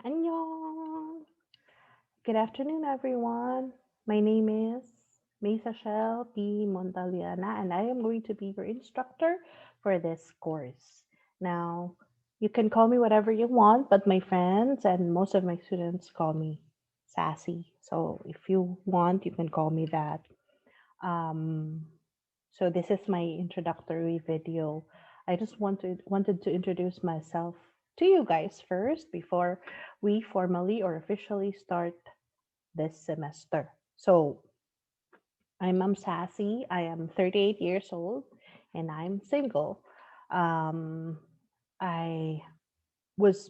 Annyeong! Good afternoon, everyone. My name is Mesa Shell P. Montaliana, and I am going to be your instructor for this course. Now, you can call me whatever you want, but my friends and most of my students call me Sassy. So if you want, you can call me that. Um, so this is my introductory video. I just wanted to introduce myself to you guys first before we formally or officially start this semester. So I'm Mom Sassy. I am 38 years old and I'm single. Um, I was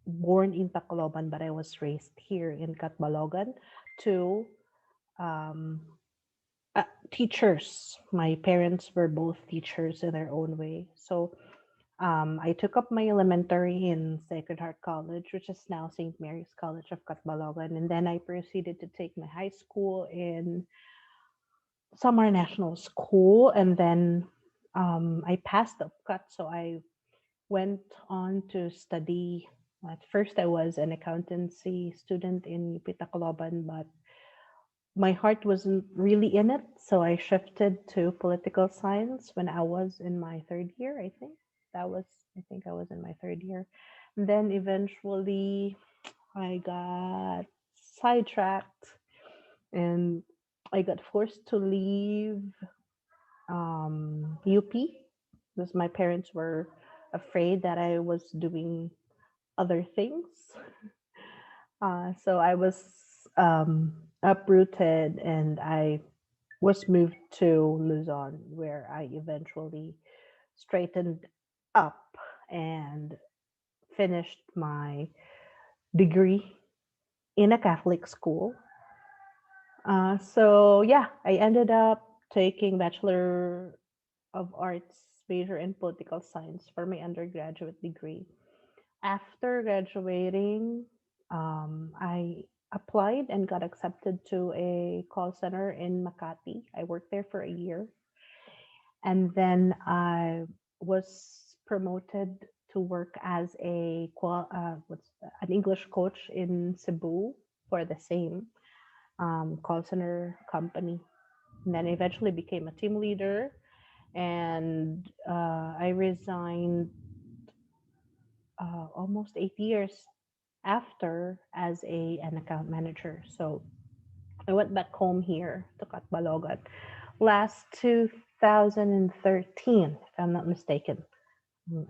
born in Tacloban, but I was raised here in Catbalogan to um, teachers. My parents were both teachers in their own way. So I took up my elementary in Sacred Heart College, which is now St. Mary's College of Catbalogan. And then I proceeded to take my high school in Samar National School. And then I passed the cut. So I went on to study. At first, I was an accountancy student in UP Tacloban, but my heart wasn't really in it, so I shifted to political science when I was in my third year. That was, I think I was in my third year. And then eventually I got sidetracked and I got forced to leave UP because my parents were afraid that I was doing other things. So I was uprooted and I was moved to Luzon, where I eventually straightened up and finished my degree in a Catholic school. So yeah, I ended up taking Bachelor of Arts major in political science for my undergraduate degree. After graduating, I applied and got accepted to a call center in Makati. I worked there for a year. And then I was promoted to work as what's an English coach in Cebu for the same call center company. And then eventually became a team leader, and I resigned almost 8 years after as an account manager. So I went back home here to Catbalogan last 2013, if I'm not mistaken.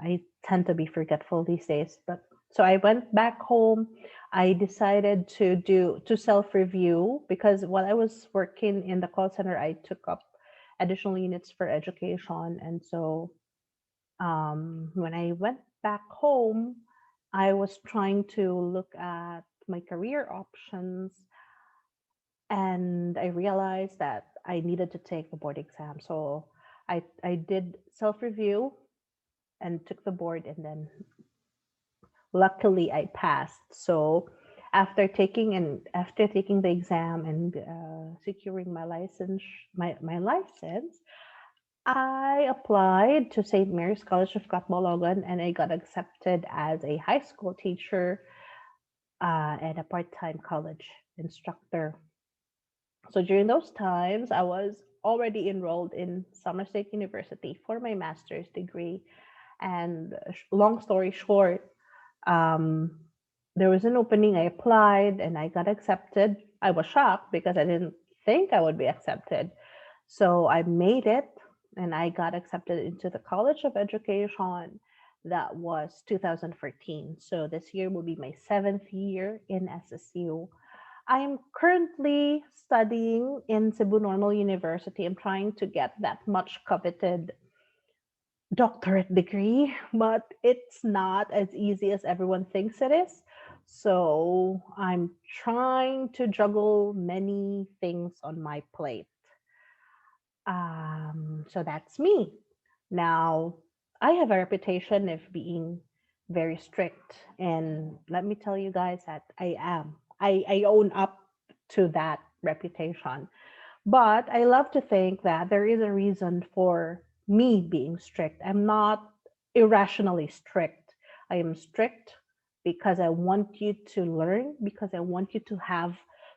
I tend to be forgetful these days, but so I went back home. I decided to self review because while I was working in the call center, I took up additional units for education, and so when I went back home, I was trying to look at my career options, and I realized that I needed to take the board exam. So I did self review and took the board, and then luckily I passed. So after taking the exam and securing my license, I applied to St. Mary's College of Catbalogan and I got accepted as a high school teacher and a part-time college instructor. So during those times, I was already enrolled in Summer State University for my master's degree. And long story short, um, there was an opening. I applied and I got accepted. I was shocked because I didn't think I would be accepted. So I made it and I got accepted into the College of Education. That was 2014. So this year will be my seventh year in SSU. I'm currently studying in Cebu Normal University. I'm trying to get that much coveted doctorate degree, but it's not as easy as everyone thinks it is. So I'm trying to juggle many things on my plate. So that's me. Now, I have a reputation of being very strict, and let me tell you guys that I am. I own up to that reputation. But I love to think that there is a reason for me being strict. I'm not irrationally strict. I am strict because I want you to learn, because I want you to have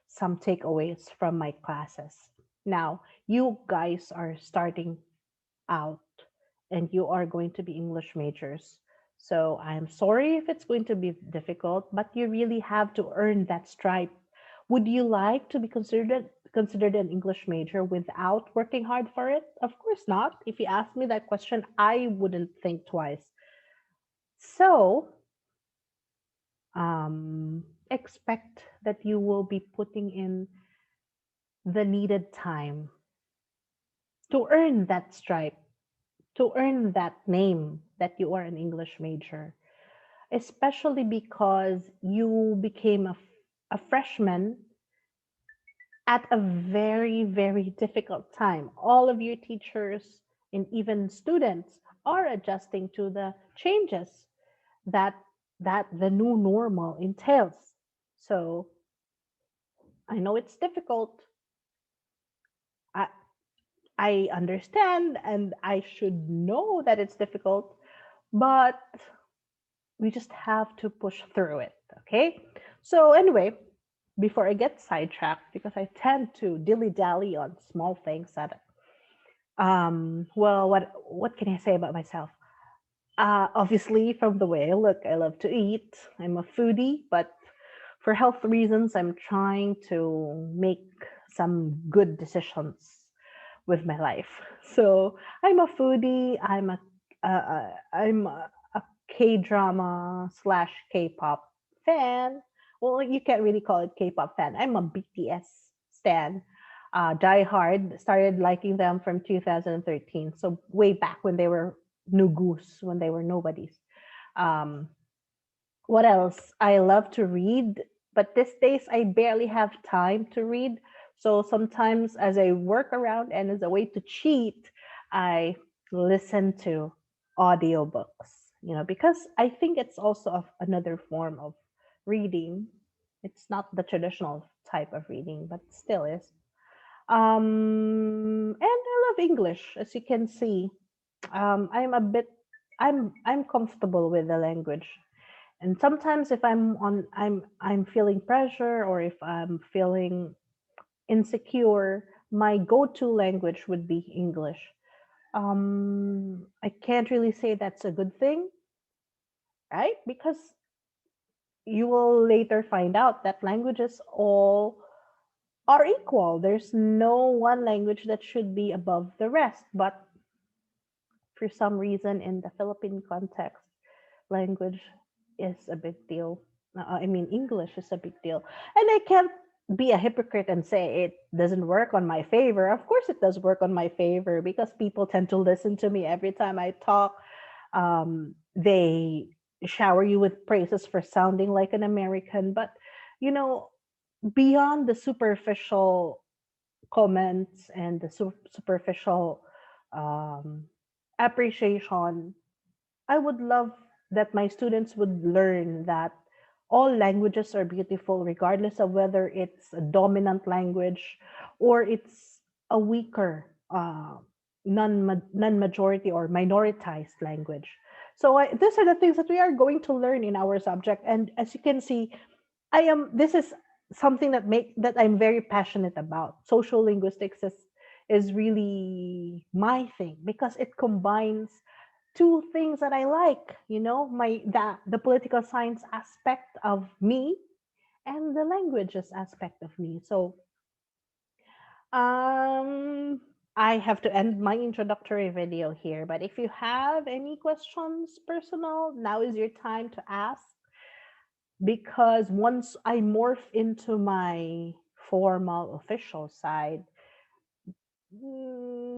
some takeaways from my classes. Now, you guys are starting out and you are going to be English majors. So I'm sorry if it's going to be difficult, but you really have to earn that stripe. Would you like to be considered an English major without working hard for it? Of course not. If you ask me that question, I wouldn't think twice. So expect that you will be putting in the needed time to earn that stripe, to earn that name that you are an English major, especially because you became a freshman at a very, very difficult time. All of your teachers and even students are adjusting to the changes that the new normal entails. So I know it's difficult. I, I understand and I should know that it's difficult, but we just have to push through it. Okay. So, anyway, before I get sidetracked, because I tend to dilly dally on small things that, well, what can I say about myself? Obviously, from the way I look, I love to eat. I'm a foodie, but for health reasons, I'm trying to make some good decisions with my life. So I'm a foodie. I'm a K drama slash K-pop fan. Well, you can't really call it K-pop fan. I'm a BTS stan. Die Hard started liking them from 2013. So way back when they were new goose, when they were nobodies. Um, what else? I love to read, but these days I barely have time to read. So sometimes, as I work around and as a way to cheat, I listen to audiobooks, because I think it's also another form of reading. It's not the traditional type of reading, but still is. And I love English, as you can see. I'm a bit, I'm comfortable with the language, and sometimes if I'm feeling pressure or if I'm feeling insecure, my go-to language would be English. I can't really say that's a good thing, right? Because you will later find out that languages all are equal. There's no one language that should be above the rest, but for some reason in the Philippine context, language is a big deal. I mean, English is a big deal. And I can't be a hypocrite and say it doesn't work on my favor. Of course, it does work on my favor because people tend to listen to me every time I talk. They shower you with praises for sounding like an American. But, you know, beyond the superficial comments and the superficial um, appreciation, I would love that my students would learn that all languages are beautiful, regardless of whether it's a dominant language or it's a weaker, non-majority or minoritized language. So these are the things that we are going to learn in our subject. And as you can see, this is something that I'm very passionate about. Social linguistics is really my thing because it combines two things that I like, the political science aspect of me and the languages aspect of me. So um I have to end my introductory video here, but if you have any questions personal, now is your time to ask, because once I morph into my formal official side,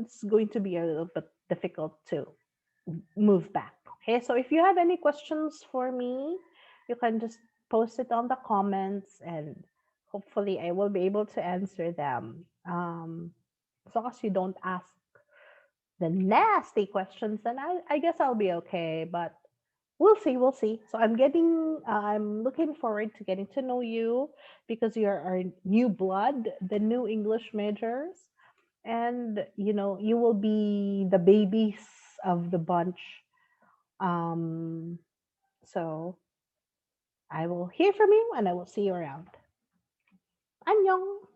it's going to be a little bit difficult to move back. Okay, so if you have any questions for me, you can just post it on the comments and hopefully I will be able to answer them. As long as you don't ask the nasty questions, then I guess I'll be okay. But we'll see, we'll see. So I'm looking forward to getting to know you because you're our new blood, the new English majors. And, you will be the babies of the bunch. Um, so I will hear from you and I will see you around. 안녕.